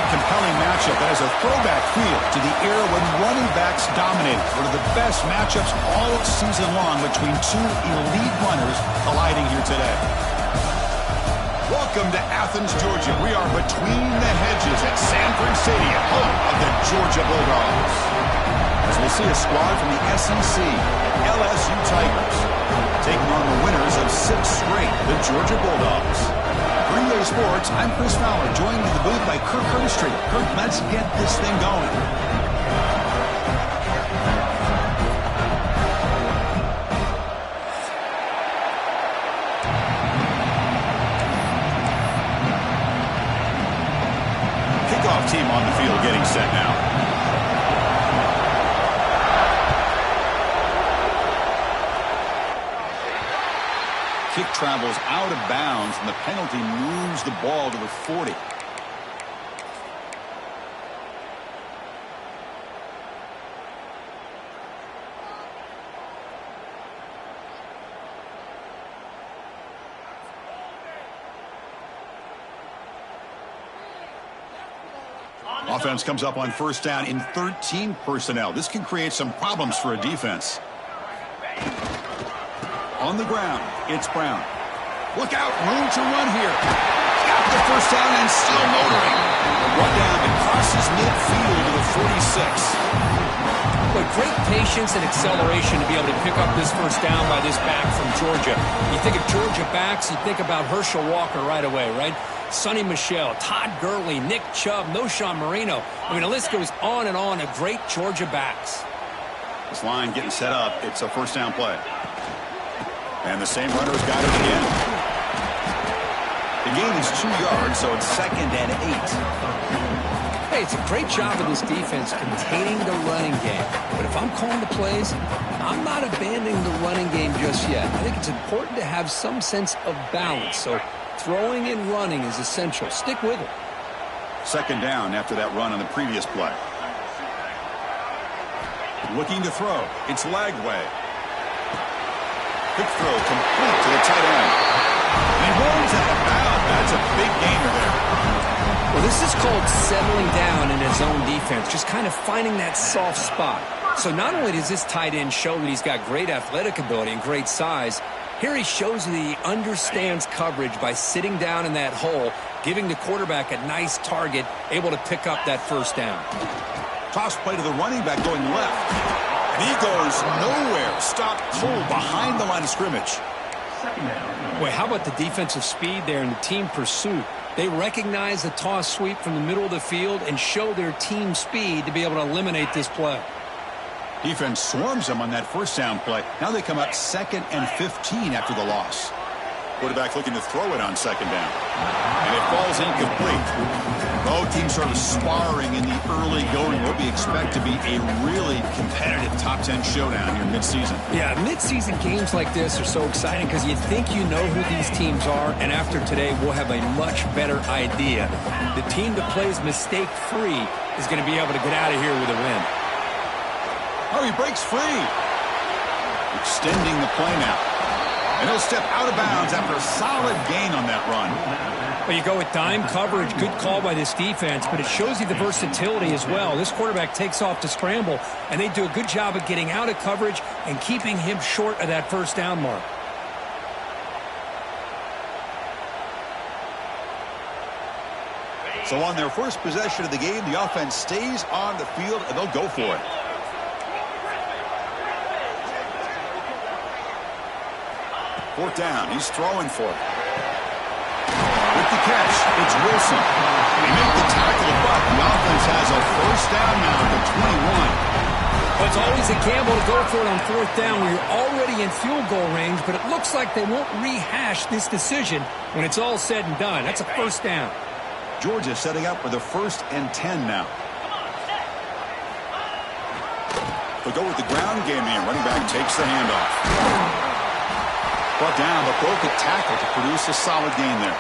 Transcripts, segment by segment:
compelling matchup that has a throwback feel to the era when running backs dominated. One of the best matchups all season long between two elite runners colliding here today. Welcome to Athens, Georgia. We are between the hedges at Sanford Stadium, home of the Georgia Bulldogs. As we'll see a squad from the SEC, LSU Tigers, taking on the winners of 6 straight, the Georgia Bulldogs. For EA Sports, I'm Chris Fowler, joined in the booth by Kirk Herbstreit. Kirk, let's get this thing going. Kickoff team on the field getting set now. Kick travels out of bounds, and the penalty moves the ball to the 40. Offense comes up on first down in 13 personnel. This can create some problems for a defense. On the ground, it's Brown. Look out, room to run here. Got the first down and still motoring. Run down and crosses midfield to the 46. But great patience and acceleration to be able to pick up this first down by this back from Georgia. You think of Georgia backs, you think about Herschel Walker right away, right? Sonny Michel, Todd Gurley, Nick Chubb, Noshawn Marino. I mean, the list goes on and on of great Georgia backs. This line getting set up. It's a first down play. And the same runner's got it again. The gain is 2 yards, so it's 2nd and 8. Hey, it's a great job of this defense containing the running game. But if I'm calling the plays, I'm not abandoning the running game just yet. I think it's important to have some sense of balance. So throwing and running is essential. Stick with it. 2nd down after that run on the previous play. Looking to throw. It's Lagway. Quick throw complete to the tight end. And he rolls out of bounds. That's a big gainer there. Well, this is called settling down in his own defense, just kind of finding that soft spot. So not only does this tight end show that he's got great athletic ability and great size, here he shows that he understands coverage by sitting down in that hole, giving the quarterback a nice target, able to pick up that first down. Toss play to the running back going left. And he goes nowhere. Stopped cold behind the line of scrimmage. Boy, how about the defensive speed there and the team pursuit? They recognize the toss sweep from the middle of the field and show their team speed to be able to eliminate this play. Defense swarms them on that first down play. Now they come up 2nd and 15 after the loss. Quarterback looking to throw it on 2nd down. And it falls incomplete. Both teams sort of sparring in the early going. What we expect to be a really competitive top 10 showdown here mid-season. Yeah, mid-season games like this are so exciting because you think you know who these teams are, and after today we'll have a much better idea. The team that plays mistake-free is going to be able to get out of here with a win. Oh, he breaks free. Extending the play now. And he'll step out of bounds after a solid gain on that run. Well, you go with dime coverage. Good call by this defense, but it shows you the versatility as well. This quarterback takes off to scramble, and they do a good job of getting out of coverage and keeping him short of that first down mark. So on their first possession of the game, the offense stays on the field, and they'll go for it. Fourth down. He's throwing for it. With the catch, it's Wilson. They make the tackle, but the offense has a first down now at the 21. Well, it's always a gamble to go for it on fourth down when you're already in field goal range, but it looks like they won't rehash this decision when it's all said and done. That's a first down. Georgia setting up for the 1st and 10 now. They'll go with the ground game here. Running back takes the handoff. Brought down, but broke a tackle to produce a solid gain there.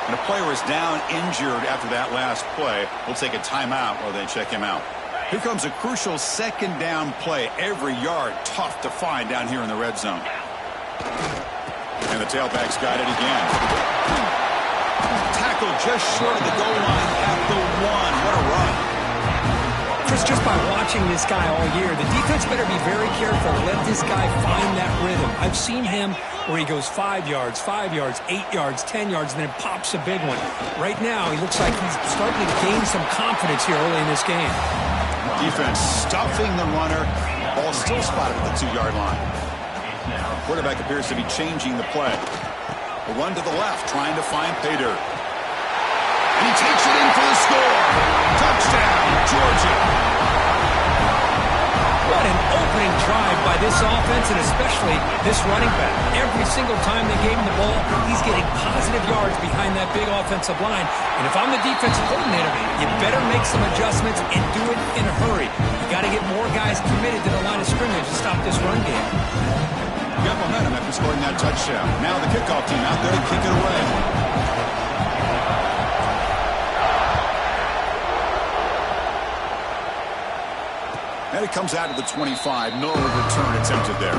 And a player is down injured after that last play. We'll take a timeout while they check him out. Here comes a crucial 2nd down play. Every yard tough to find down here in the red zone. And the tailback's got it again. Tackle just short of the goal line at the one. What a run. Chris, just by watching this guy all year, the defense better be very careful. Let this guy find that rhythm. I've seen him where he goes 5 yards, 8 yards, 10 yards, and then pops a big one. Right now, he looks like he's starting to gain some confidence here early in this game. Defense stuffing the runner. Ball still spotted at the 2-yard line. Quarterback appears to be changing the play. A run to the left, trying to find pay dirt. And he takes it in for the score. Touchdown, Georgia. What an opening drive by this offense, and especially this running back. Every single time they gave him the ball, he's getting positive yards behind that big offensive line. And if I'm the defensive coordinator, you better make some adjustments and do it in a hurry. You got to get more guys committed to the line of scrimmage to stop this run game. Got momentum after scoring that touchdown. Now the kickoff team out there to kick it away. And it comes out of the 25. No return attempted there.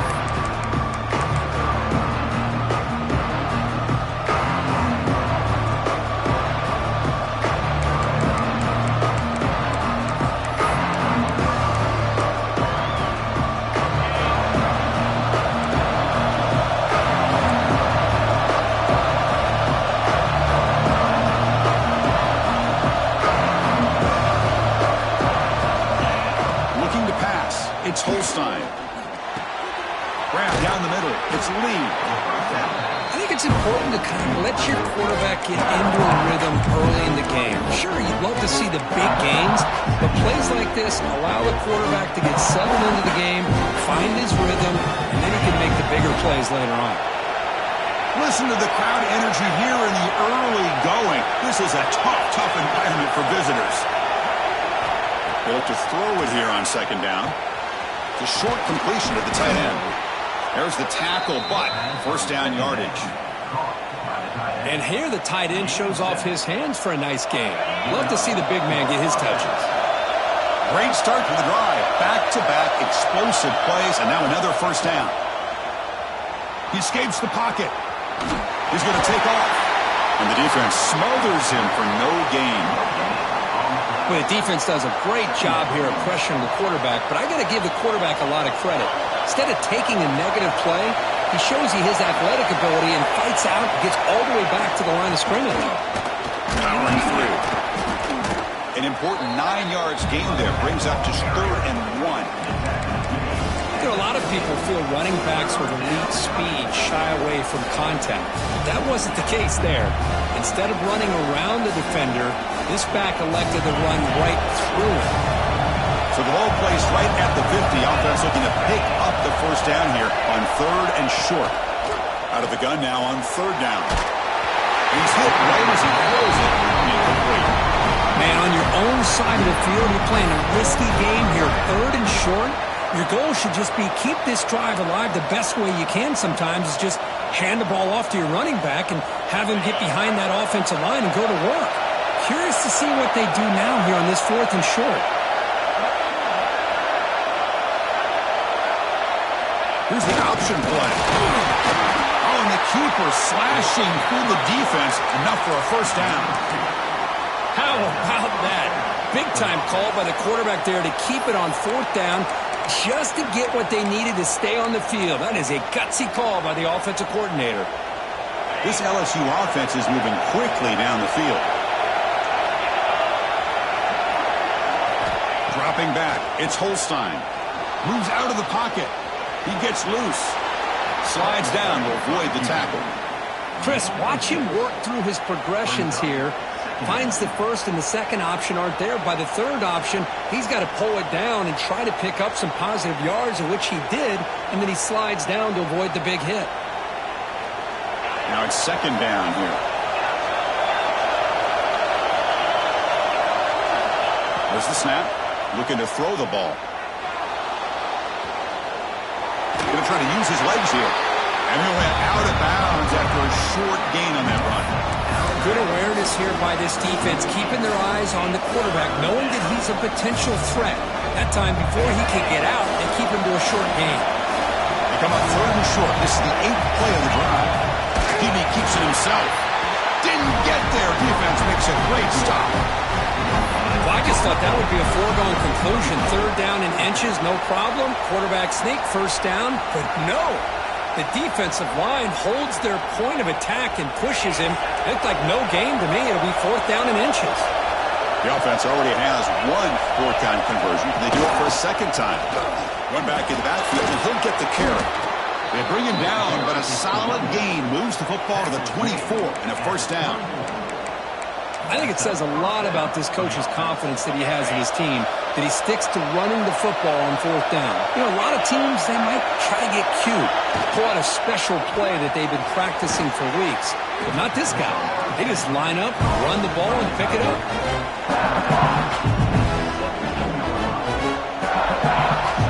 It's Holstein. Grab down the middle. It's Lee. I think it's important to kind of let your quarterback get into a rhythm early in the game. Sure, you'd love to see the big gains, but plays like this allow the quarterback to get settled into the game, find his rhythm, and then he can make the bigger plays later on. Listen to the crowd energy here in the early going. This is a tough environment for visitors. They look to throw it here on second down. The short completion to the tight end. There's the tackle, but first down yardage. And here the tight end shows off his hands for a nice game. Love to see the big man get his touches. Great start to the drive. Back-to-back explosive plays, and now another first down. He escapes the pocket. He's going to take off. And the defense smothers him for no gain. Well, the defense does a great job here of pressuring the quarterback, but I got to give the quarterback a lot of credit. Instead of taking a negative play, he shows he has athletic ability and fights out, gets all the way back to the line of scrimmage. Powering through. An important 9 yards gain there brings up just 3rd and 1. There are a lot of people feel running backs with elite speed shy away from contact. That wasn't the case there. Instead of running around the defender, this back elected to run right through it. So the ball placed right at the 50. Offense looking to pick up the first down here on 3rd and short. Out of the gun now on 3rd down. He's hit right as he throws it. Incomplete. Man, on your own side of the field, you're playing a risky game here. 3rd and short. Your goal should just be keep this drive alive the best way you can sometimes is just hand the ball off to your running back and have him get behind that offensive line and go to work. Curious to see what they do now here on this 4th and short. Here's the option play. Oh, and the keeper slashing through the defense, enough for a first down. How about that? Big time call by the quarterback there to keep it on 4th down just to get what they needed to stay on the field. That is a gutsy call by the offensive coordinator. This LSU offense is moving quickly down the field. Dropping back, it's Holstein. Moves out of the pocket. He gets loose. Slides down to avoid the tackle. Chris, watch him work through his progressions here. Finds the first and the second option aren't there. By the 3rd option, he's got to pull it down and try to pick up some positive yards, of which he did, and then he slides down to avoid the big hit. Now it's 2nd down here. There's the snap. Looking to throw the ball. Going to try to use his legs here. And he went out of bounds after a short gain on that run. Good awareness here by this defense, keeping their eyes on the quarterback, knowing that he's a potential threat. That time, before he can get out, they keep him to a short gain. They come up 3rd and short. This is the 8th play of the drive. QB keeps it himself. Didn't get there. Defense makes a great stop. I just thought that would be a foregone conclusion. Third down in inches, no problem. Quarterback sneak, first down. But no, the defensive line holds their point of attack and pushes him. It looked like no gain to me. It'll be fourth down in inches. The offense already has one fourth down conversion. They do it for a second time. One back in the backfield, and he'll get the carry. They bring him down, but a solid gain moves the football to the 24 and a first down. I think it says a lot about this coach's confidence that he has in his team, that he sticks to running the football on fourth down. You know, a lot of teams, they might try to get cute, pull out a special play that they've been practicing for weeks. But not this guy. They just line up, run the ball, and pick it up.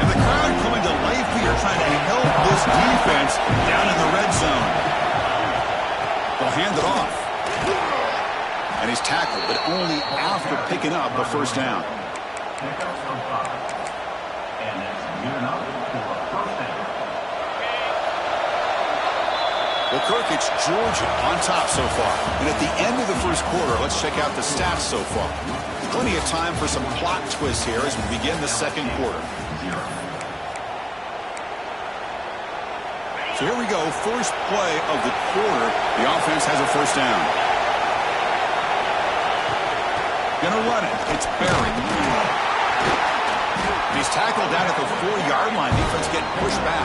And the crowd coming to life here, trying to help this defense down in the red zone. They'll hand it off. And he's tackled, but only after picking up the first down. Well, Kirk, it's Georgia on top so far. And at the end of the first quarter, let's check out the stats so far. Plenty of time for some plot twists here as we begin the second quarter. So here we go, first play of the quarter. The offense has a first down. Gonna run it. It's Barry. He's tackled down at the 4-yard line. Defense getting pushed back.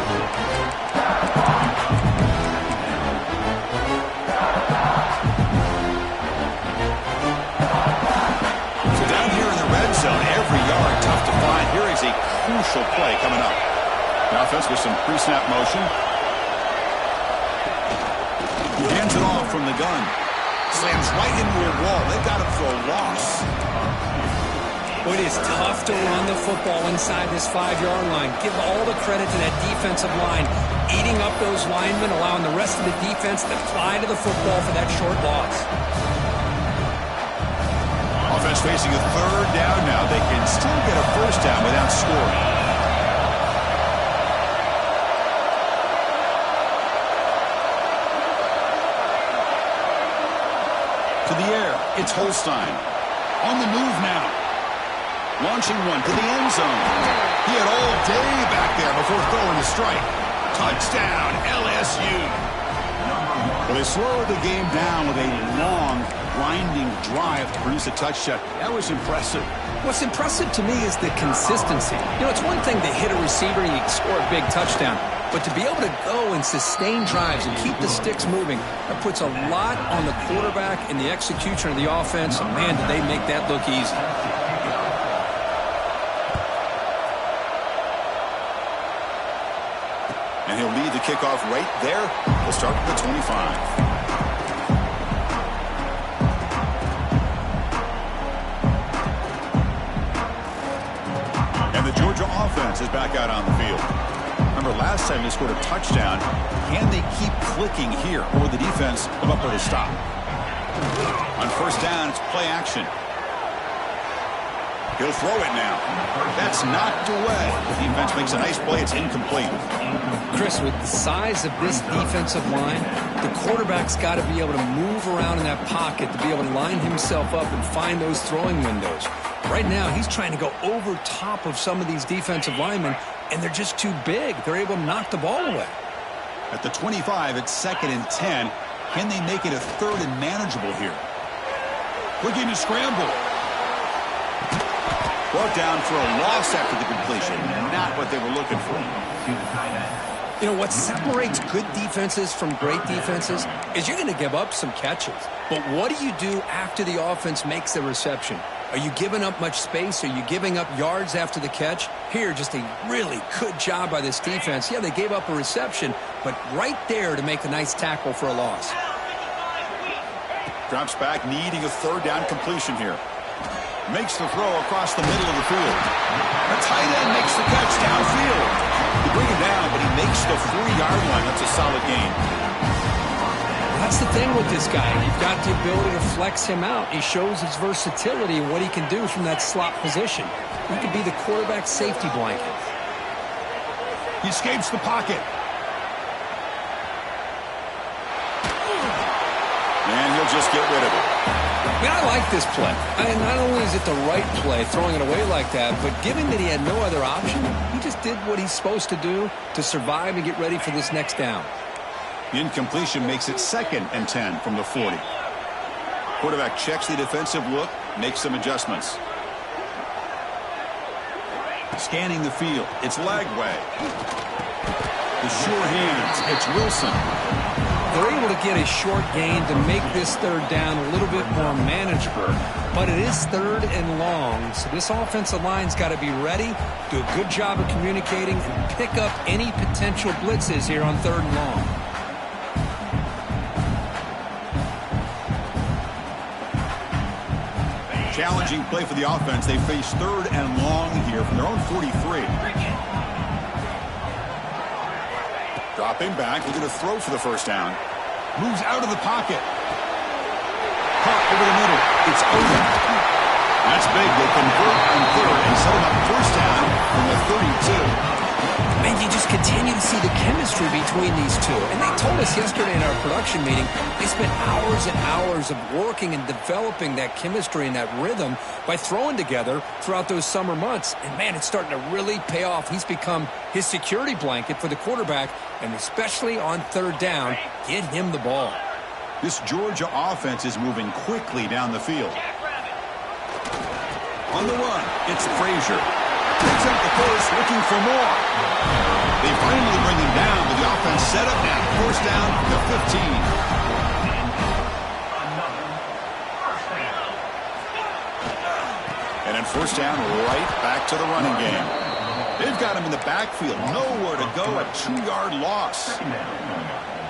So down here in the red zone, every yard tough to find. Here is a crucial play coming up. The offense with some pre-snap motion. He hands it off from the gun. Slams right into a wall. They've got him for a loss. Well, it is tough to run the football inside this 5-yard line. Give all the credit to that defensive line, eating up those linemen, allowing the rest of the defense to fly to the football for that short loss. Offense facing a third down now. They can still get a first down without scoring. To the air, it's Holstein. On the move now. Launching one to the end zone. He had all day back there before throwing the strike. Touchdown, LSU. Well, they slowed the game down with a long, grinding drive to produce a touchdown. That was impressive. What's impressive to me is the consistency. You know, it's one thing to hit a receiver and you can score a big touchdown. But to be able to go and sustain drives and keep the sticks moving, that puts a lot on the quarterback and the execution of the offense. And man, did they make that look easy. And he'll lead the kickoff right there. We'll start at the 25. Georgia offense is back out on the field. Remember, last time they scored a touchdown. Can they keep clicking here, or will the defense come up with a stop? On first down, it's play action. He'll throw it now. That's knocked away. The defense makes a nice play. It's incomplete. Chris, with the size of this defensive line, the quarterback's got to be able to move around in that pocket to be able to line himself up and find those throwing windows. Right now, he's trying to go over top of some of these defensive linemen, and they're just too big. They're able to knock the ball away. At the 25, it's 2nd and 10. Can they make it a 3rd and manageable here? Looking to scramble. Brought down for a loss after the completion. Not what they were looking for. You know, what separates good defenses from great defenses is you're going to give up some catches. But what do you do after the offense makes the reception? Are you giving up much space? Are you giving up yards after the catch? Here, just a really good job by this defense. Yeah, they gave up a reception, but right there to make a nice tackle for a loss. Drops back, needing a 3rd down completion here. Makes the throw across the middle of the field. The tight end makes the catch downfield. They bring him down, but he makes the 4-yard line. That's a solid gain. That's the thing with this guy. You've got the ability to flex him out. He shows his versatility and what he can do from that slot position. He could be the quarterback's safety blanket. He escapes the pocket. And he'll just get rid of it. I mean, I like this play. Not only is it the right play, throwing it away like that, but given that he had no other option, he just did what he's supposed to do to survive and get ready for this next down. The incompletion makes it 2nd and 10 from the 40. Quarterback checks the defensive look, makes some adjustments. Scanning the field, it's Lagway. The sure hands, it's Wilson. They're able to get a short gain to make this 3rd down a little bit more manageable. But it is 3rd and long, so this offensive line's got to be ready, do a good job of communicating, and pick up any potential blitzes here on 3rd and long. Challenging play for the offense. They face 3rd and long here from their own 43. Dropping back, looking to throw for the 1st down. Moves out of the pocket. Caught over the middle. It's over. That's big. They convert on 3rd and set them up 1st down from the 32. And you just continue to see the chemistry between these two. And they told us yesterday in our production meeting, they spent hours and hours of working and developing that chemistry and that rhythm by throwing together throughout those summer months. And, man, it's starting to really pay off. He's become his security blanket for the quarterback, and especially on 3rd down, get him the ball. This Georgia offense is moving quickly down the field. On the run, it's Frazier. Takes up the course, looking for more. They finally bring him down, but the offense set up now. 1st down to 15. And then 1st down, right back to the running game. They've got him in the backfield. Nowhere to go, a 2-yard loss.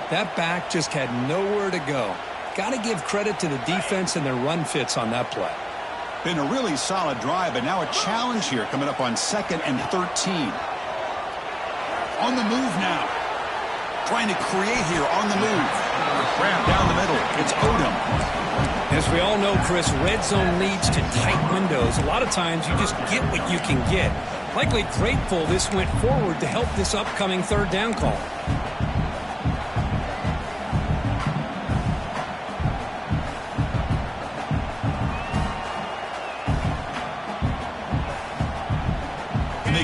That back just had nowhere to go. Got to give credit to the defense and their run fits on that play. Been a really solid drive, but now a challenge here coming up on 2nd and 13. On the move now. Trying to create here on the move. Grab down the middle. It's Odom. As we all know, Chris, red zone leads to tight windows. A lot of times you just get what you can get. Likely grateful this went forward to help this upcoming 3rd down call.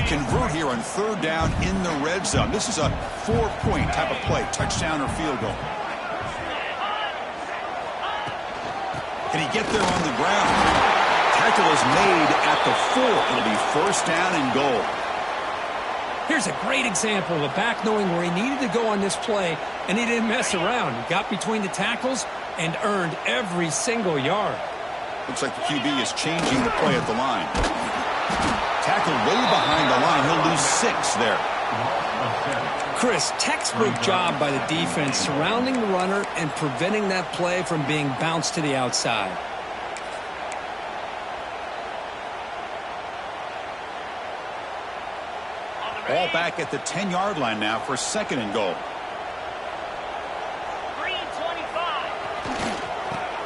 Convert here on 3rd down in the red zone. This is a 4-point type of play, touchdown or field goal. Can he get there on the ground? Tackle is made at the 4. It'll be 1st down and goal. Here's a great example of a back knowing where he needed to go on this play, and he didn't mess around. He got between the tackles and earned every single yard. Looks like the QB is changing the play at the line. Tackle way behind the line. He'll lose 6 there. Chris, textbook job by the defense surrounding the runner and preventing that play from being bounced to the outside. Ball back at the 10-yard line now for 2nd and goal.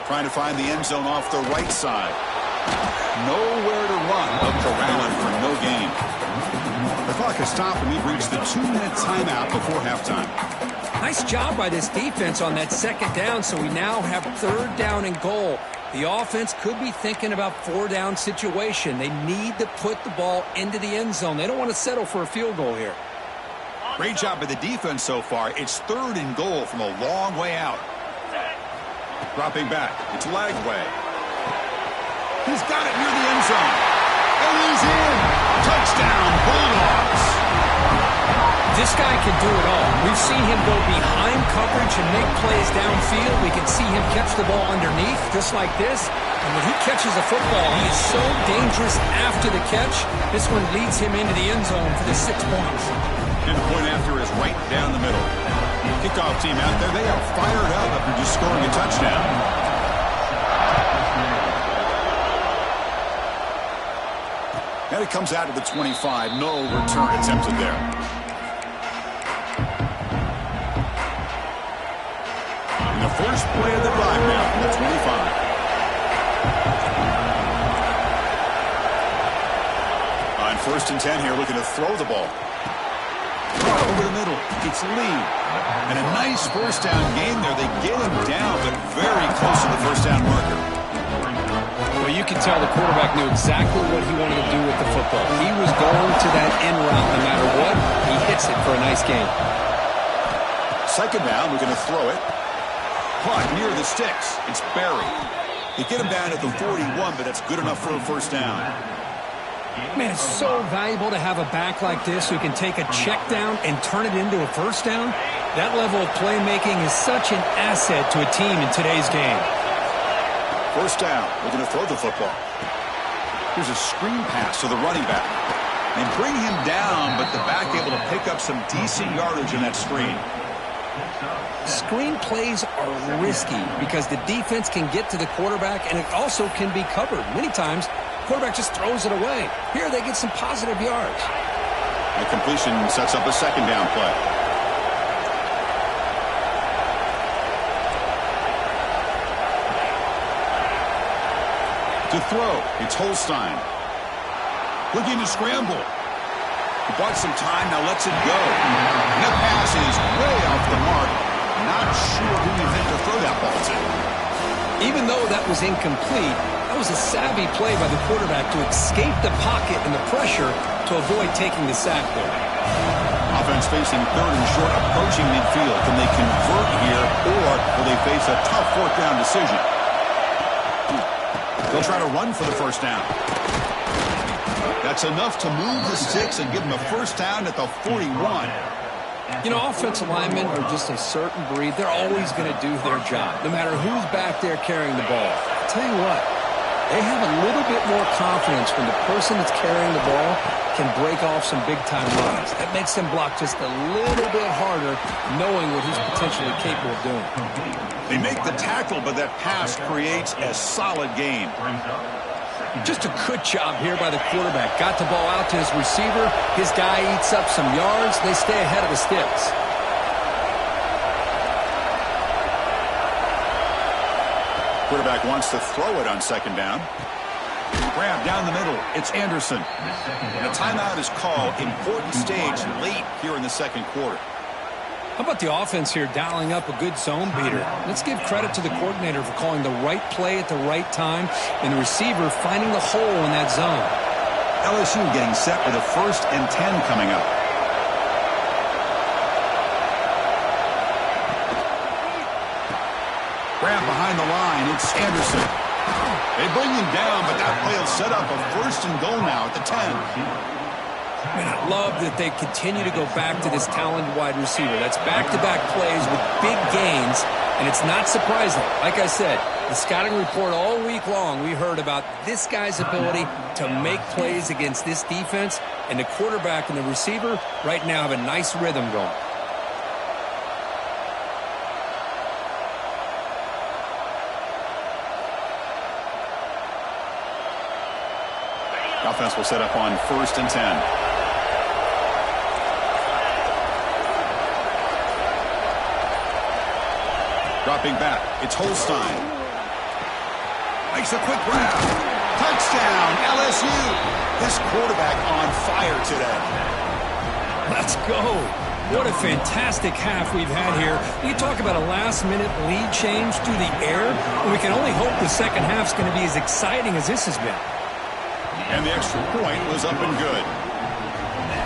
Trying to find the end zone off the right side. Nowhere to run, but corralling for no gain. The clock has stopped, and we've reached the 2-minute timeout before halftime. Nice job by this defense on that 2nd down, so we now have 3rd down and goal. The offense could be thinking about 4-down situation. They need to put the ball into the end zone. They don't want to settle for a field goal here. Great job by the defense so far. It's 3rd and goal from a long way out. Dropping back, it's Lagway. He's got it near the end zone. And he's in. Touchdown, Bulldogs. This guy can do it all. We've seen him go behind coverage and make plays downfield. We can see him catch the ball underneath, just like this. And when he catches a football, he is so dangerous after the catch. This one leads him into the end zone for the 6 points. And the point after is right down the middle. Kickoff team out there, they are fired up after just scoring a touchdown. And it comes out to the 25. No return attempted there. And the first play of the drive now from the 25. On 1st and 10 here, looking to throw the ball. Over the middle, it's Lee. And a nice 1st down gain there. They get him down, but very close to the 1st down marker. Well, you can tell the quarterback knew exactly what he wanted to do with the football. He was going to that end route no matter what. He hits it for a nice gain. Second down, we're going to throw it. Punt near the sticks. It's buried. They get him down at the 41, but that's good enough for a first down. Man, it's so valuable to have a back like this who can take a check down and turn it into a first down. That level of playmaking is such an asset to a team in today's game. First down, we're going to throw the football. Here's a screen pass to the running back. They bring him down, but the back able to pick up some decent yardage in that screen. Screen plays are risky because the defense can get to the quarterback, and it also can be covered. Many times, the quarterback just throws it away. Here, they get some positive yards. The completion sets up a second down play. To throw, it's Holstein. Looking to scramble. He bought some time, now lets it go. And that pass is way off the mark. Not sure who you think to throw that ball to. Even though that was incomplete, that was a savvy play by the quarterback to escape the pocket and the pressure to avoid taking the sack there. Offense facing third and short, approaching midfield. Can they convert here, or will they face a tough fourth down decision? They'll try to run for the first down. That's enough to move the sticks and give them a first down at the 41. You know, offensive linemen are just a certain breed. They're always going to do their job, no matter who's back there carrying the ball. I'll tell you what, they have a little bit more confidence when the person that's carrying the ball can break off some big-time runs. That makes them block just a little bit harder, knowing what he's potentially capable of doing. They make the tackle, but that pass creates a solid gain. Just a good job here by the quarterback. Got the ball out to his receiver. His guy eats up some yards. They stay ahead of the sticks. Quarterback wants to throw it on second down. Grab down the middle. It's Anderson. And a timeout is called. Important stage late here in the second quarter. How about the offense here dialing up a good zone beater? Let's give credit to the coordinator for calling the right play at the right time and the receiver finding the hole in that zone. LSU getting set with a 1st and 10 coming up. Grab behind the line. It's Anderson. They bring him down, but that play will set up a 1st and goal now at the 10. Man, I love that they continue to go back to this talented wide receiver. That's back-to-back plays with big gains, and it's not surprising. Like I said, the scouting report all week long, we heard about this guy's ability to make plays against this defense, and the quarterback and the receiver right now have a nice rhythm going. Offense will set up on 1st and 10. Dropping back, it's Holstein. Makes a quick grab. Touchdown, LSU. This quarterback on fire today. Let's go. What a fantastic half we've had here. You talk about a last-minute lead change through the air, and we can only hope the second half's going to be as exciting as this has been. And the extra point was up and good.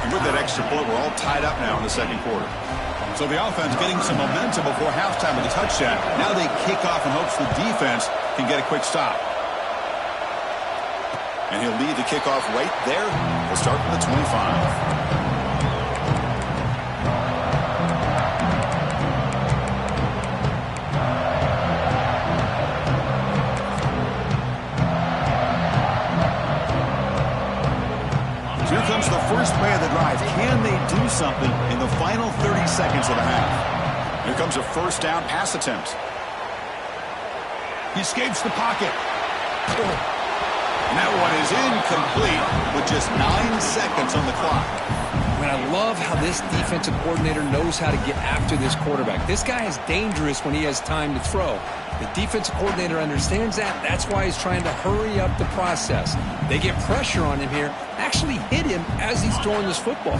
And with that extra point, we're all tied up now in the second quarter. So the offense getting some momentum before halftime with a touchdown. Now they kick off in hopes the defense can get a quick stop. And he'll lead the kickoff right there. We'll start from the 25. Here comes the first play of the drive. Can they do something in the final 30 seconds of the half? Here comes a first down pass attempt. He escapes the pocket. And that one is incomplete with just 9 seconds on the clock. I mean, I love how this defensive coordinator knows how to get after this quarterback. This guy is dangerous when he has time to throw. The defensive coordinator understands that. That's why he's trying to hurry up the process. They get pressure on him here, actually hit him as he's throwing this football.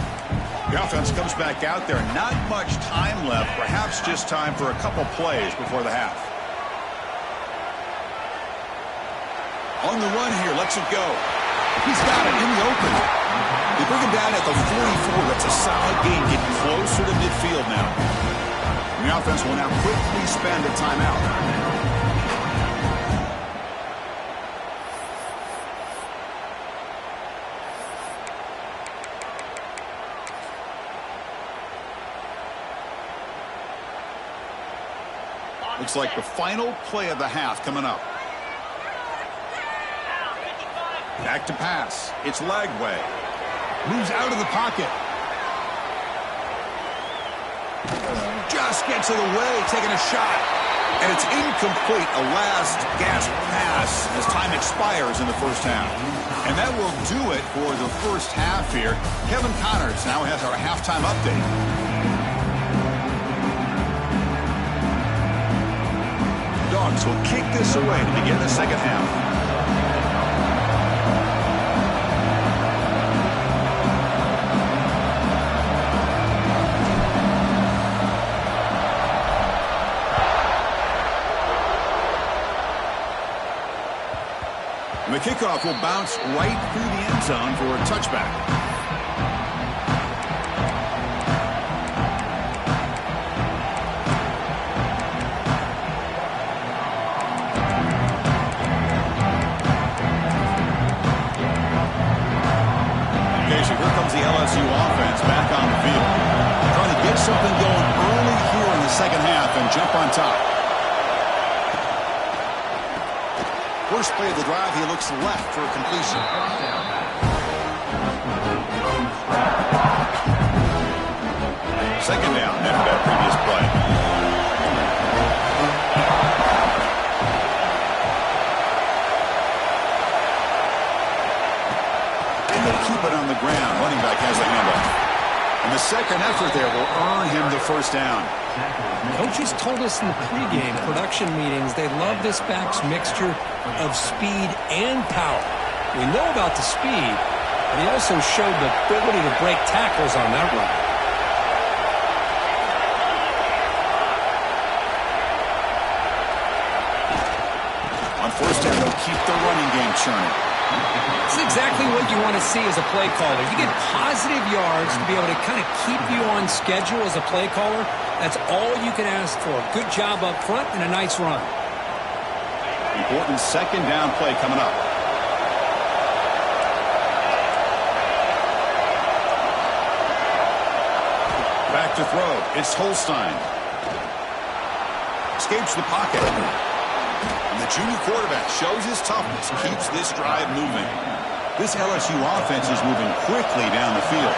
The offense comes back out there. Not much time left. Perhaps just time for a couple plays before the half. On the run here, lets it go. He's got it in the open. They bring him down at the 44. That's a solid gain, getting closer to midfield now. And the offense will now quickly spend a timeout. Looks like the final play of the half coming up. Back to pass. It's Lagway. Moves out of the pocket. Just gets it away, taking a shot. And it's incomplete. A last gasp pass as time expires in the first half. And that will do it for the first half here. Kevin Connors now has our halftime update. Dogs will kick this away to begin the second half. The kickoff will bounce right through the end zone for a touchback. Okay, so here comes the LSU offense back on the field. Trying to get something going early here in the second half and jump on top. First play of the drive, he looks left for a completion. Second down after that previous play. And they'll keep it on the ground. Running back has the handoff. And the second effort there will earn him the first down. Coaches told us in the pregame production meetings they love this back's mixture of speed and power. We know about the speed, but he also showed the ability to break tackles on that run. On first down, they'll keep the running game churning. It's exactly what you want to see as a play caller. You get positive yards to be able to kind of keep you on schedule as a play caller. That's all you can ask for. Good job up front and a nice run. Important second down play coming up. Back to throw. It's Holstein. Escapes the pocket. And the junior quarterback shows his toughness, keeps this drive moving. This LSU offense is moving quickly down the field.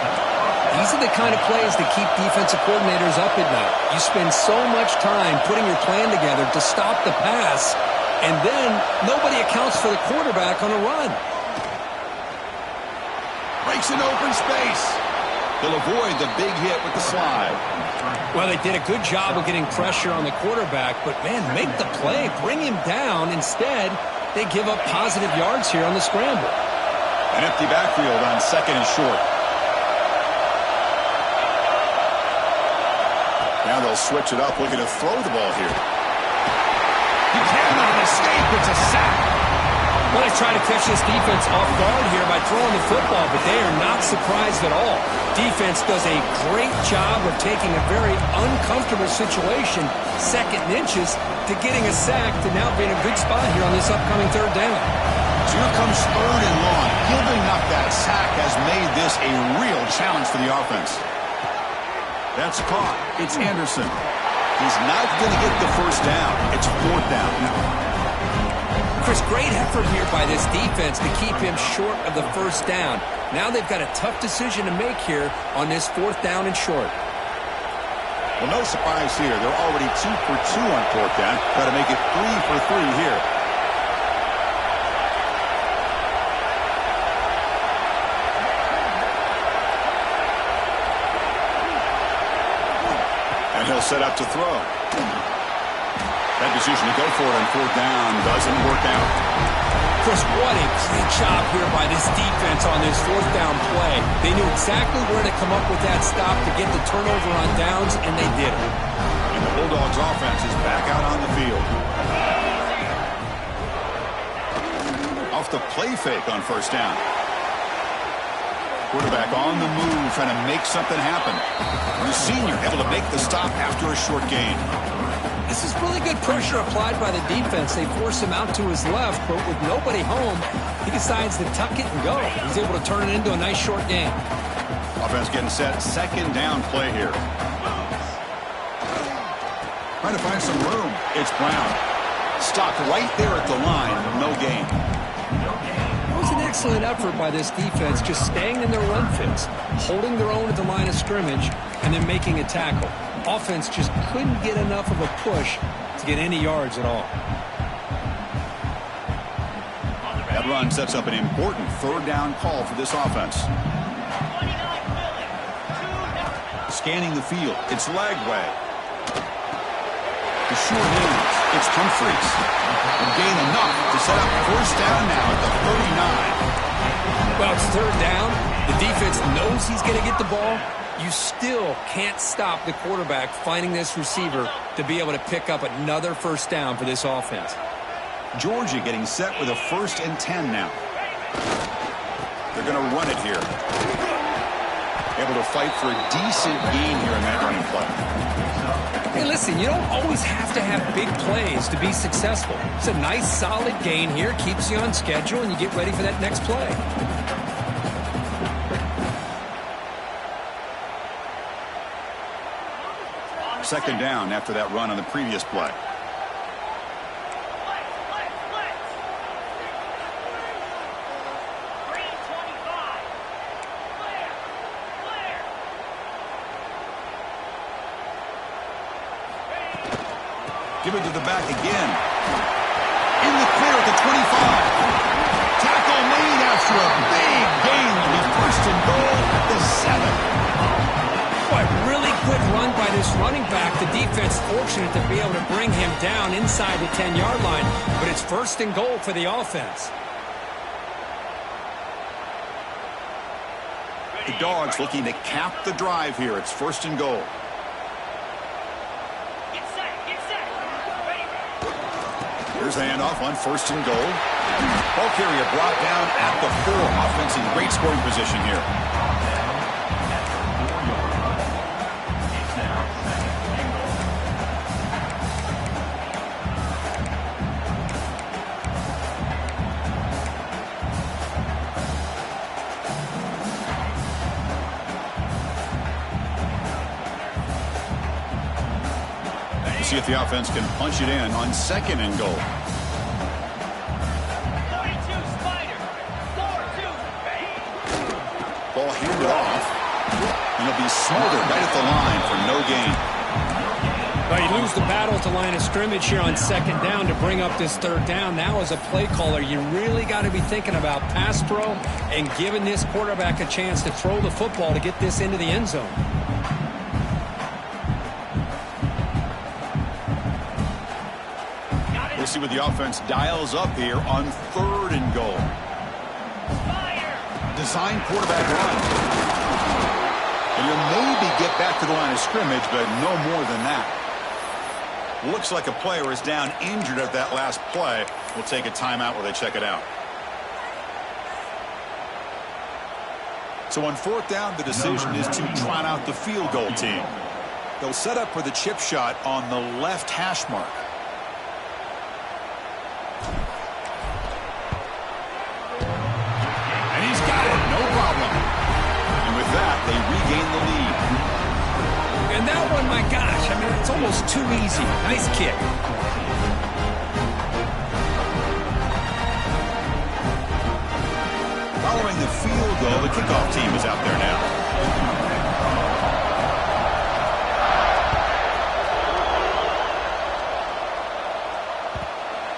These are the kind of plays that keep defensive coordinators up at night. You spend so much time putting your plan together to stop the pass, and then nobody accounts for the quarterback on a run. Breaks an open space. They'll avoid the big hit with the slide. Well, they did a good job of getting pressure on the quarterback, but, man, make the play. Bring him down. Instead, they give up positive yards here on the scramble. An empty backfield on second and short. Now they'll switch it up, looking to throw the ball here. He cannot escape. It's a sack. Well, they try to catch this defense off guard here by throwing the football, but they are not surprised at all. Defense does a great job of taking a very uncomfortable situation, second and inches, to getting a sack to now being a good spot here on this upcoming third down. So here comes third and long. Giving up that sack has made this a real challenge for the offense. That's caught. It's Anderson. He's not going to get the first down. It's fourth down now. Chris, great effort here by this defense to keep him short of the first down. Now they've got a tough decision to make here on this fourth down and short. Well, no surprise here. They're already 2 for 2 on fourth down. Got to make it 3 for 3 here. And he'll set up to throw. That decision to go for it on fourth down doesn't work out. Chris, what a great job here by this defense on this fourth down play. They knew exactly where to come up with that stop to get the turnover on downs, and they did it. And the Bulldogs offense is back out on the field. the play fake on first down. Quarterback on the move, trying to make something happen. The senior able to make the stop after a short gain. This is really good pressure applied by the defense. They force him out to his left, but with nobody home, he decides to tuck it and go. He's able to turn it into a nice short gain. Offense getting set. Second down play here. Trying to find some room. It's Brown. Stopped right there at the line. No gain. It was an excellent effort by this defense, just staying in their run fits, holding their own at the line of scrimmage, and then making a tackle. Offense just couldn't get enough of a push to get any yards at all. That run sets up an important third down call for this offense. Scanning the field. It's Lagway. The short hands. It's Humphreys. And gain enough to set up first down now at the 39. Well, it's third down. The defense knows he's going to get the ball. You still can't stop the quarterback finding this receiver to be able to pick up another first down for this offense. Georgia getting set with a 1st and 10 now. They're going to run it here. Able to fight for a decent gain here in that running play. Hey, listen, you don't always have to have big plays to be successful. It's a nice, solid gain here. Keeps you on schedule, and you get ready for that next play. Second down after that run on the previous play. Give it to the back again. In the clear at the 25. Tackle made after a big gain. Will be first and goal at the 7. Boy, really good run by this running back. The defense fortunate to be able to bring him down inside the 10-yard line. But it's first and goal for the offense. The Dogs looking to cap the drive here. It's first and goal. Here's the handoff on first and goal. Ball carrier brought down at the 4. Offense in great scoring position here. See if the offense can punch it in on second and goal. Ball handed off. And he'll be smothered right at the line for no gain. Well, you lose the battle at the line of scrimmage here on second down to bring up this third down. Now as a play caller, you really got to be thinking about pass pro and giving this quarterback a chance to throw the football to get this into the end zone. We'll see what the offense dials up here on third and goal. Design quarterback run. And you'll maybe get back to the line of scrimmage, but no more than that. Looks like a player is down injured at that last play. We'll take a timeout while they check it out. So on fourth down, the decision is to trot out the field goal team. They'll set up for the chip shot on the left hash mark. They regain the lead. And that one, my gosh, I mean, it's almost too easy. Nice kick. Following the field goal, the kickoff team is out there now.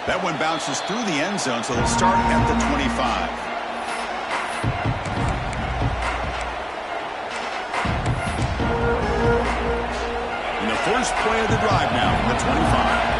That one bounces through the end zone, so they'll start at the 25. First play of the drive now from the 25.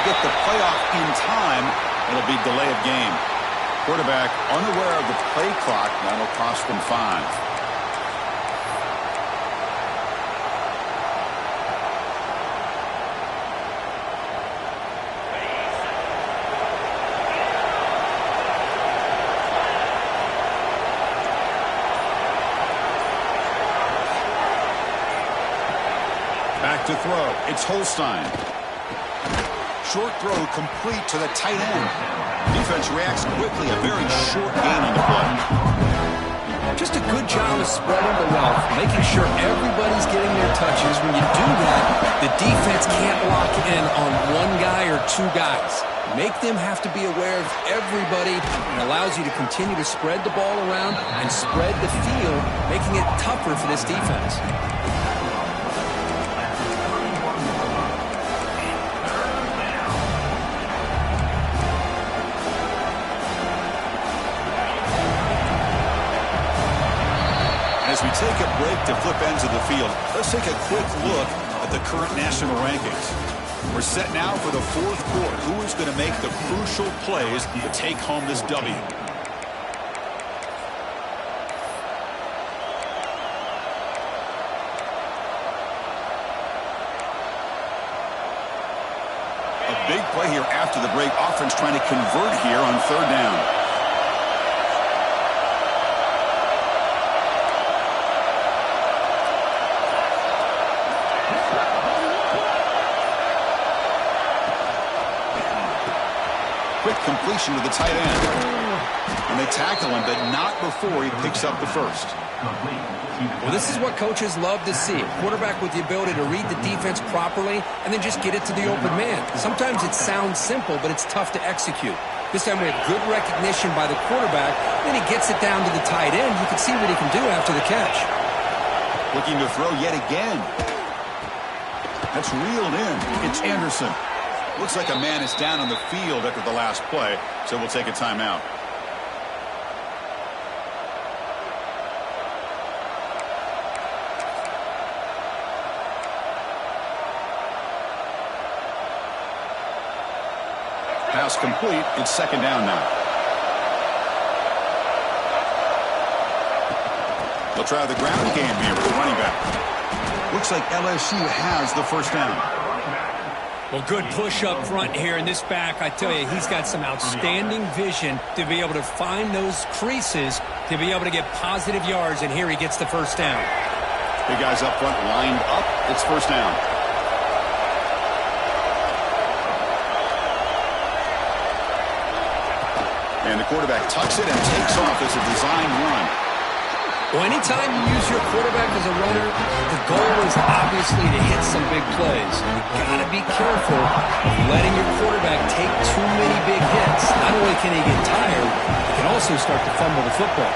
get the play off in time, it'll be delay of game. Quarterback unaware of the play clock. That'll cost them 5. Back to throw. It's Holstein. Short throw complete to the tight end. Defense reacts quickly. A very short gain on the play. Just a good job of spreading the wealth, making sure everybody's getting their touches. When you do that, the defense can't lock in on one guy or two guys. Make them have to be aware of everybody. It allows you to continue to spread the ball around and spread the field, making it tougher for this defense. As we take a break to flip ends of the field, let's take a quick look at the current national rankings. We're set now for the fourth quarter. Who is going to make the crucial plays to take home this W? A big play here after the break. Offense trying to convert here on third down. Quick completion to the tight end. And they tackle him, but not before he picks up the first. Well, this is what coaches love to see. A quarterback with the ability to read the defense properly and then just get it to the open man. Sometimes it sounds simple, but it's tough to execute. This time we have good recognition by the quarterback. Then he gets it down to the tight end. You can see what he can do after the catch. Looking to throw yet again. That's reeled in. It's Anderson. Looks like a man is down on the field after the last play, so we'll take a timeout. Pass complete. It's second down now. They'll try the ground game here with the running back. Looks like LSU has the first down. Well, good push up front here in this back. I tell you, he's got some outstanding vision to be able to find those creases, to be able to get positive yards, and here he gets the first down. Big guys up front lined up. It's first down. And the quarterback tucks it and takes off as a designed run. Well, anytime you use your quarterback as a runner, the goal is obviously to hit some big plays. You've got to be careful of letting your quarterback take too many big hits. Not only can he get tired, he can also start to fumble the football.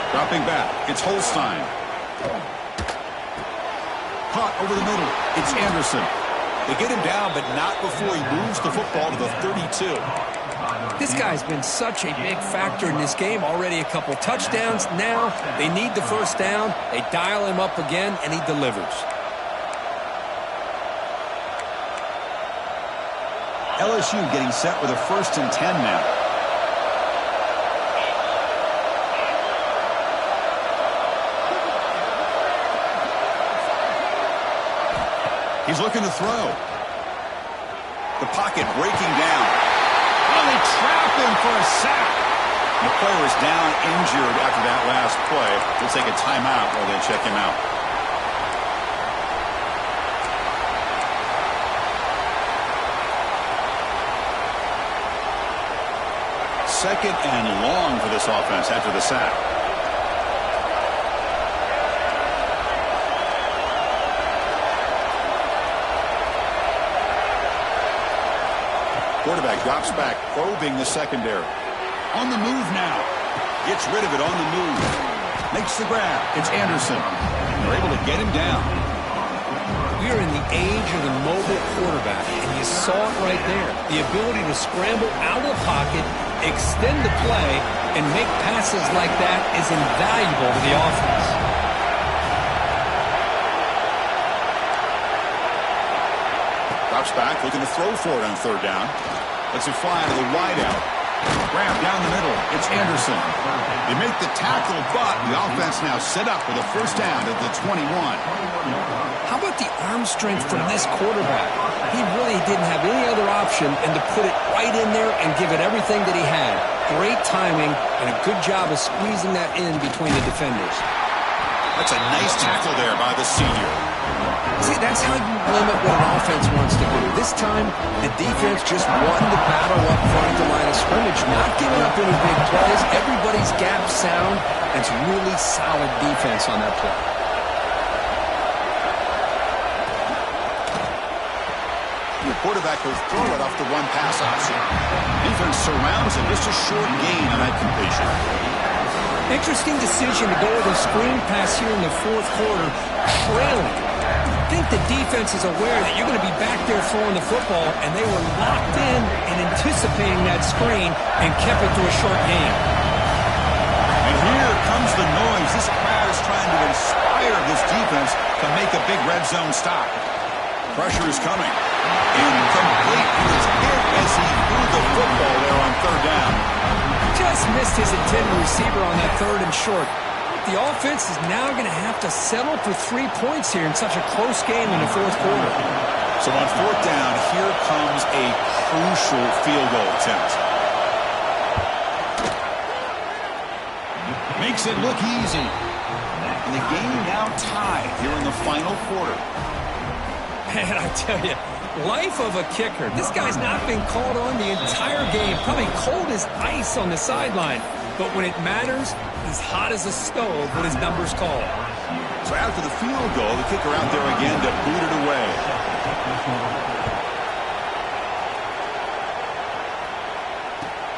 Dropping back, it's Holstein. Caught over the middle, it's Anderson. They get him down, but not before he moves the football to the 32. This guy's been such a big factor in this game. Already a couple touchdowns. Now they need the first down. They dial him up again, and he delivers. LSU getting set with a 1st and 10 now. He's looking to throw. The pocket breaking down. Oh, they trap him for a sack. The player is down injured after that last play. We'll take a timeout while they check him out. Second and long for this offense after the sack. Quarterback drops back, probing the secondary. On the move now. Gets rid of it on the move. Makes the grab. It's Anderson. They're able to get him down. We are in the age of the mobile quarterback, and you saw it right there. The ability to scramble out of the pocket, extend the play, and make passes like that is invaluable to the offense. Drops back, looking to throw for it on third down. Lets it fly to the wideout. Grab down the middle. It's Anderson. They make the tackle, but the offense now set up with a first down at the 21. How about the arm strength from this quarterback? He really didn't have any other option than to put it right in there and give it everything that he had. Great timing and a good job of squeezing that in between the defenders. That's a nice tackle there by the senior. See, that's how you limit what an offense wants to do. This time, the defense just won the battle up front at the line of scrimmage, not giving up any big plays. Everybody's gap sound. It's really solid defense on that play. The quarterback will throw it off the one pass option. Defense surrounds him. Just a short gain on that completion. Interesting decision to go with a screen pass here in the fourth quarter, trailing. I think the defense is aware that you're going to be back there throwing the football, and they were locked in and anticipating that screen and kept it to a short gain. And here comes the noise. This crowd is trying to inspire this defense to make a big red zone stop. Pressure is coming. Incomplete. He was hit as he threw the football there on third down. Just missed his intended receiver on that third and short. The offense is now going to have to settle for 3 points here in such a close game in the fourth quarter. So on fourth down, here comes a crucial field goal attempt. Makes it look easy. And the game now tied here in the final quarter. Man, I tell you, life of a kicker. This guy's not been called on the entire game. Probably cold as ice on the sideline. But when it matters, he's hot as a stove when his number's called. So after the field goal, the kicker out there again to boot it away.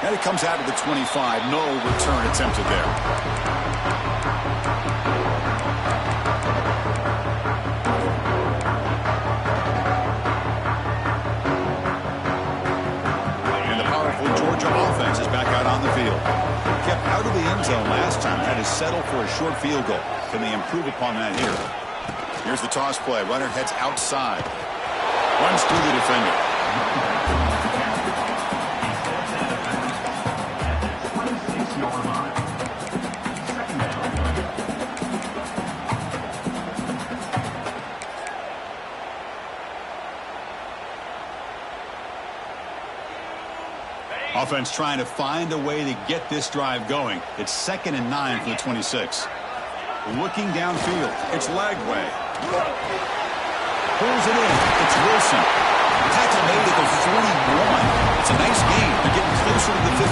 And it comes out to the 25. No return attempted there. Georgia offense is back out on the field. Kept out of the end zone last time. Had to settle for a short field goal. Can they improve upon that here? Here's the toss play. Runner heads outside. Runs through the defender. Offense trying to find a way to get this drive going. It's 2nd and 9 for the 26. Looking downfield. It's Lagway. Pulls it in. It's Wilson. Tackle made at the 41. It's a nice gain. They're getting closer to the 50.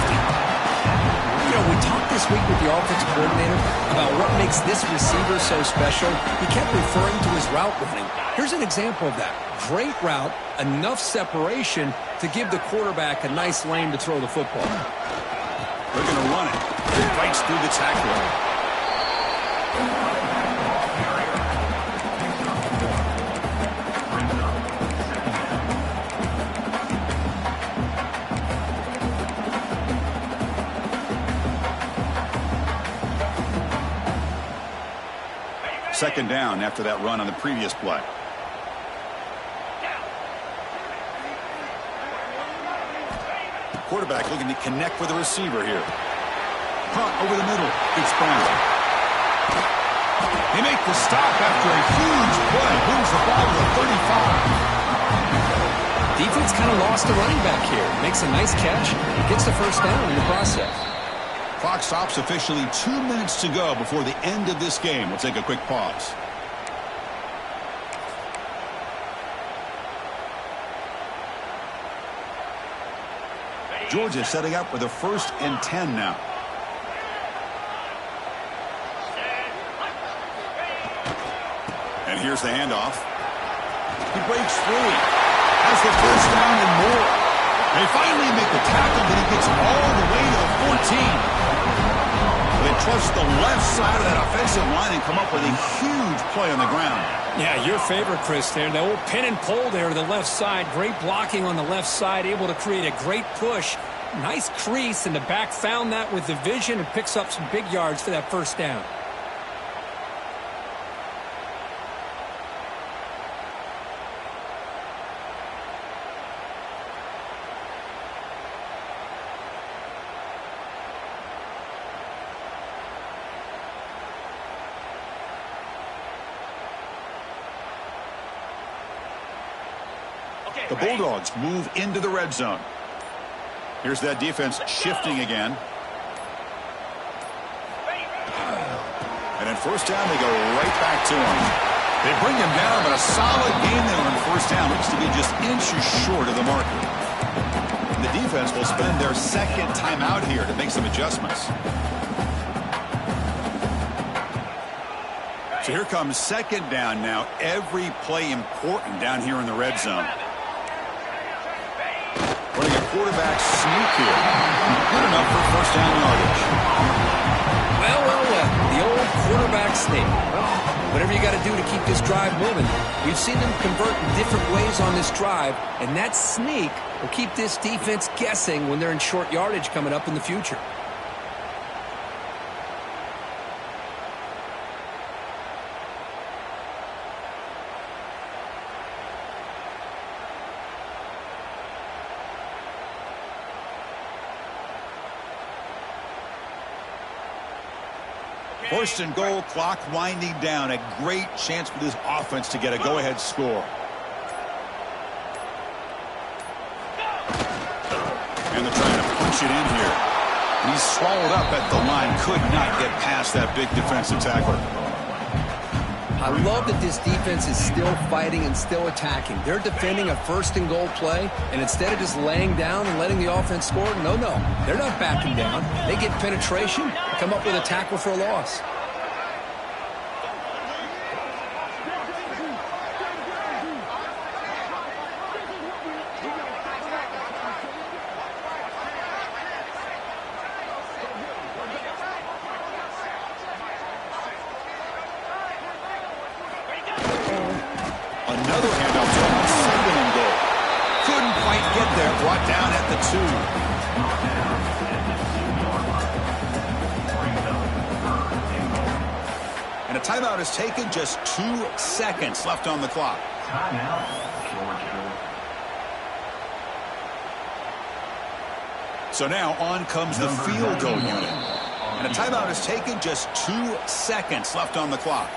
You know, we talked this week with the offensive coordinator about what makes this receiver so special. He kept referring to his route running. Here's an example of that. Great route, enough separation to give the quarterback a nice lane to throw the football. They're going to run it. It bites through the tackle. Second down after that run on the previous play. Quarterback looking to connect with the receiver here. Punt over the middle. It's Brown. They make the stop after a huge play. Moves the ball to the 35. Defense kind of lost the running back here. Makes a nice catch. Gets the first down in the process. Clock stops officially 2 minutes to go before the end of this game. We'll take a quick pause. Georgia setting up with a 1st and 10 now. And here's the handoff. He breaks free. Has the first down and more. They finally make the tackle, but he gets all the way to the 14. They trust the left side of that offensive line and come up with a huge play on the ground. Yeah, your favorite, Chris, there. The old pin and pull there to the left side. Great blocking on the left side, able to create a great push. Nice crease, and the back found that with the vision and picks up some big yards for that first down. The Bulldogs move into the red zone. Here's that defense shifting again. And in first down, they go right back to him. They bring him down, but a solid game there on first down. Looks to be just inches short of the marker. And the defense will spend their second timeout here to make some adjustments. So here comes second down now. Every play important down here in the red zone. Running a quarterback sneak here. Good enough for first down yardage. Well. The old quarterback sneak. Well, whatever you got to do to keep this drive moving. We've seen them convert in different ways on this drive, and that sneak will keep this defense guessing when they're in short yardage coming up in the future. First and goal, clock winding down. A great chance for this offense to get a go-ahead score. And they're trying to punch it in here. He's swallowed up at the line. Could not get past that big defensive tackle. I love that this defense is still fighting and still attacking. They're defending a first and goal play, and instead of just laying down and letting the offense score, no, they're not backing down. They get penetration, come up with a tackle for a loss. Another handoff to him, second and goal. Couldn't quite get there, brought down at the 2. And a timeout is taken, just 2 seconds left on the clock. So now on comes the field goal unit. And a timeout is taken, just 2 seconds left on the clock.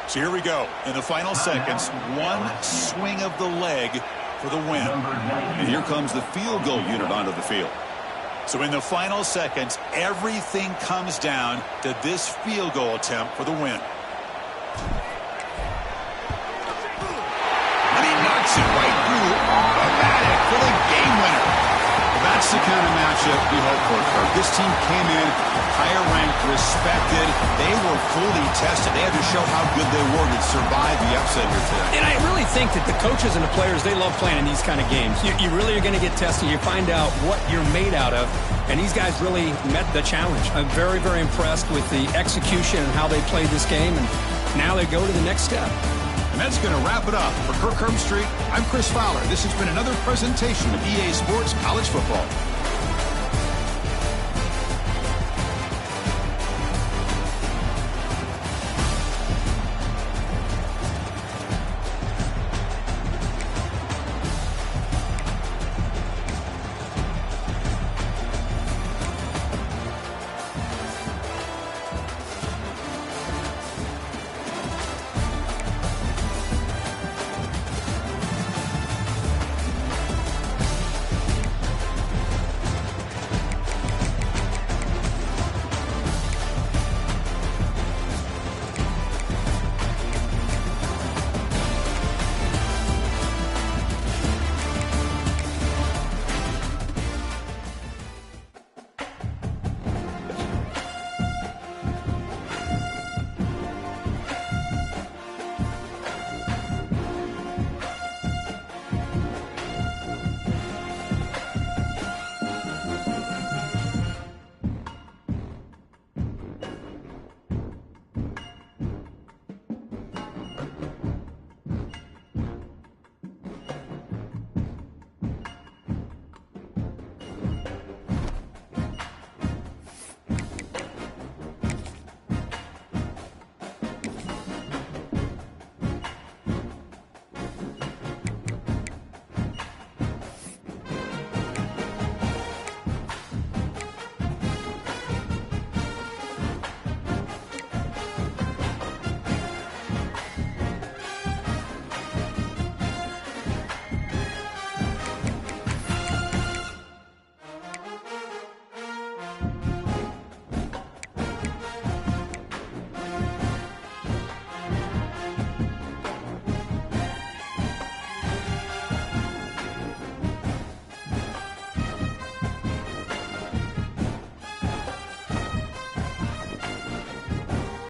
So here we go. In the final seconds, one swing of the leg for the win. And here comes the field goal unit onto the field. So in the final seconds, everything comes down to this field goal attempt for the win. And he knocks it right through. Automatic for the game winner. That's the kind of matchup we hope for. This team came in higher ranked, respected. They were fully tested. They had to show how good they were to survive the upset here today. And I really think that the coaches and the players, they love playing in these kind of games. You really are going to get tested. You find out what you're made out of. And these guys really met the challenge. I'm very, very impressed with the execution and how they played this game. And now they go to the next step. And that's going to wrap it up. For Kirk Herbstreit, I'm Chris Fowler. This has been another presentation of EA Sports College Football.